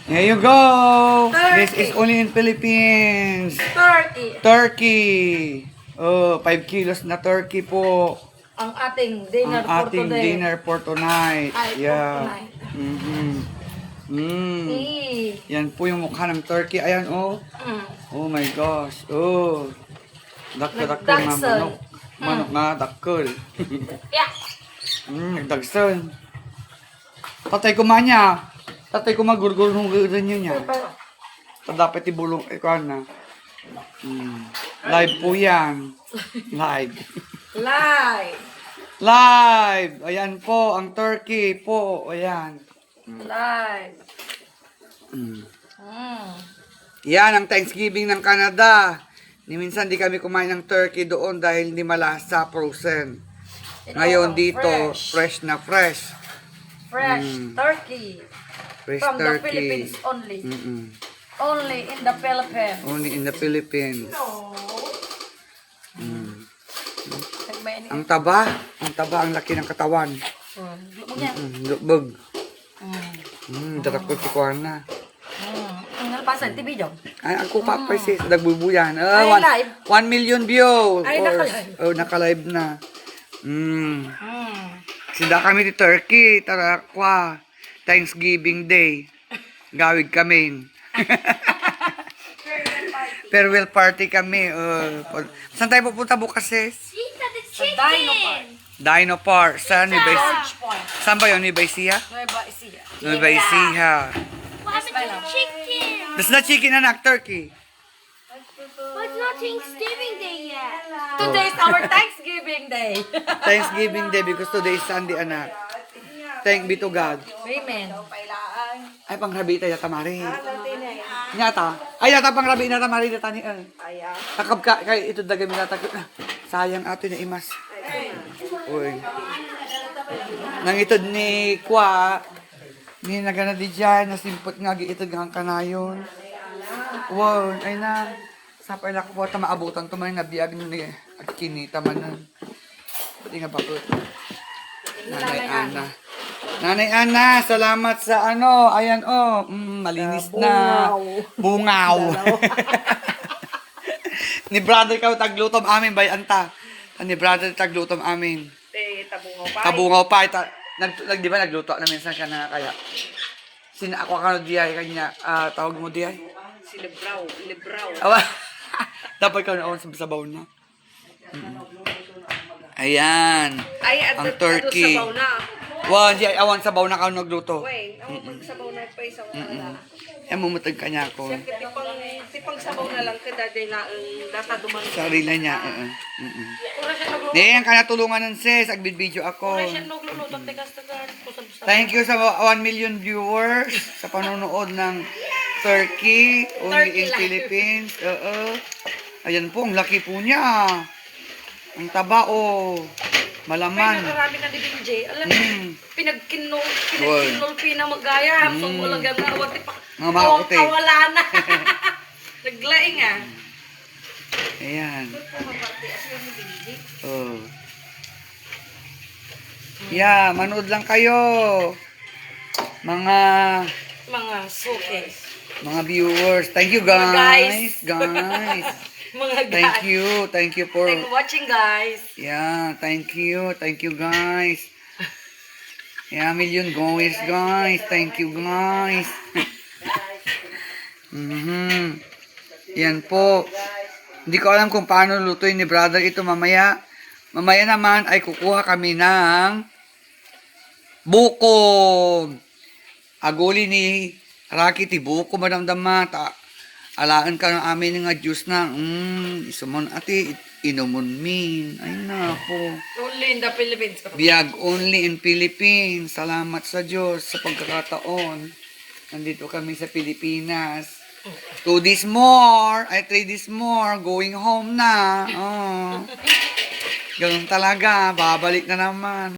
Here you go. Turkey. This is only in Philippines. Turkey. Turkey. Oh, 5 kilos na turkey po. Ang ating dinner Ang for ating today. dinner for tonight. Ay, for Yeah. tonight. Yan po yung mukha ng turkey. Ayan, oh. Oh my gosh. Oh. Dakkel nga Nagdagsel. manok. Manok nga, dakkel. Yeah. Nagdagsan. Tatay ko manya. Tatay ko magurgur nung ganyan niya. Dapat ibulong ikaw na. Live po yan. Live. Live. Live! Ayan po, ang turkey po. Ayan. Live. Yan ang Thanksgiving ng Canada. Minsan di kami kumain ng turkey doon dahil hindi malasa, frozen. Ngayon dito, fresh na fresh. Fresh turkey. Fresh From the turkey. Philippines only. Mm-mm. Only in the Philippines. Only in the Philippines. No. Ang taba, ang laki ng katawan. Lubog. Darakot si Kuana. Ang nalpasan, TV jom. Ay, ang kupa pa sis, nagbubuyan. Ay, live. 1 million view. Ay, naka-live. Oh, naka-live na. Sida kami di Turkey, tara kwa. Thanksgiving Day. Gawid kami. Farewell party kami. Saan tayo pupunta bukas sis? Dino Park. Dino Park. Saan? George Point. Saan ba yun? Nueva Ecija? Nueva Ecija. Nueva Ecija. What happened to chicken? That's not chicken anak, turkey. But it's not Thanksgiving Day yet. Today is our Thanksgiving Day. Thanksgiving Day because today is Sunday anak. Thank be to God. Amen. Ay, pangrabi tayo tamari. Nyata. Ay, yata pangrabi na tamari na tani. Takab ka, kay ito dagami na takab. Sayang ato na imas. Uy. Nang itod ni Kwa, ni nagana di dyan, nasimpot nga giitod nga ang kanayon. Wow, ay na. Sapay na ko ta maabutan to man nga biag ni at kinita man nun. Pati nga bakit. Nanay Ana. Nanay Ana, salamat sa ano. Ayan oh, malinis na. Bungaw. Ni brother ka taglutom amin bay anta. Ni brother taglutom amin. Tabungaw pa. Di ba nagluto na minsan ka na kaya. Sina ako ka no diay kanya. Tawag mo diay. Si Libraw. Awa. Dapat ka na sa sabaw na. Ayan. Ay, Ang turkey. sabaw na. Wow, di awan sabaw na ka nagluto. Wait, ako magsabaw na pa isang wala. Mumutag ka niya ako. Tipang sabaw na lang kada day na data duman. Sarili niya. Ora siya nagluto. Diyan ka natulungan ng sis. Agbid-video ako. Ora siya nagluto. Tigas-tigas. Thank you sa 1 million viewers sa panonood ng Turkey. Only in Philippines. Ayan po, ang laki po niya. Ang taba malaman. Marami na din J. Alam mo, pinagkinol pinamagaya. So, walang ganda. Wati pa. Mga makuti. Kawala na. Naglaing ah. Ayan. Yeah, manood lang kayo. Mga Suki. mga viewers. Thank you guys. Guys. Mga Thank you. Thank you for Thank you for watching guys. yeah, thank you. Thank you guys. Yeah, million guys. Thank you guys. Yan po. Hindi ko alam kung paano lutuin ni brother ito mamaya. Mamaya naman ay kukuha kami ng buko. Aguli ni Rocky ti buko madamdama ta. Alaan ka ng amin nga juice na. Isumon ati inumon min. Ay nako. Only in the Philippines. Biag only in Philippines. Salamat sa Diyos sa pagkakataon. Nandito kami sa Pilipinas. 2 days more. 3 days more. Going home na. Ganun talaga. Babalik na naman.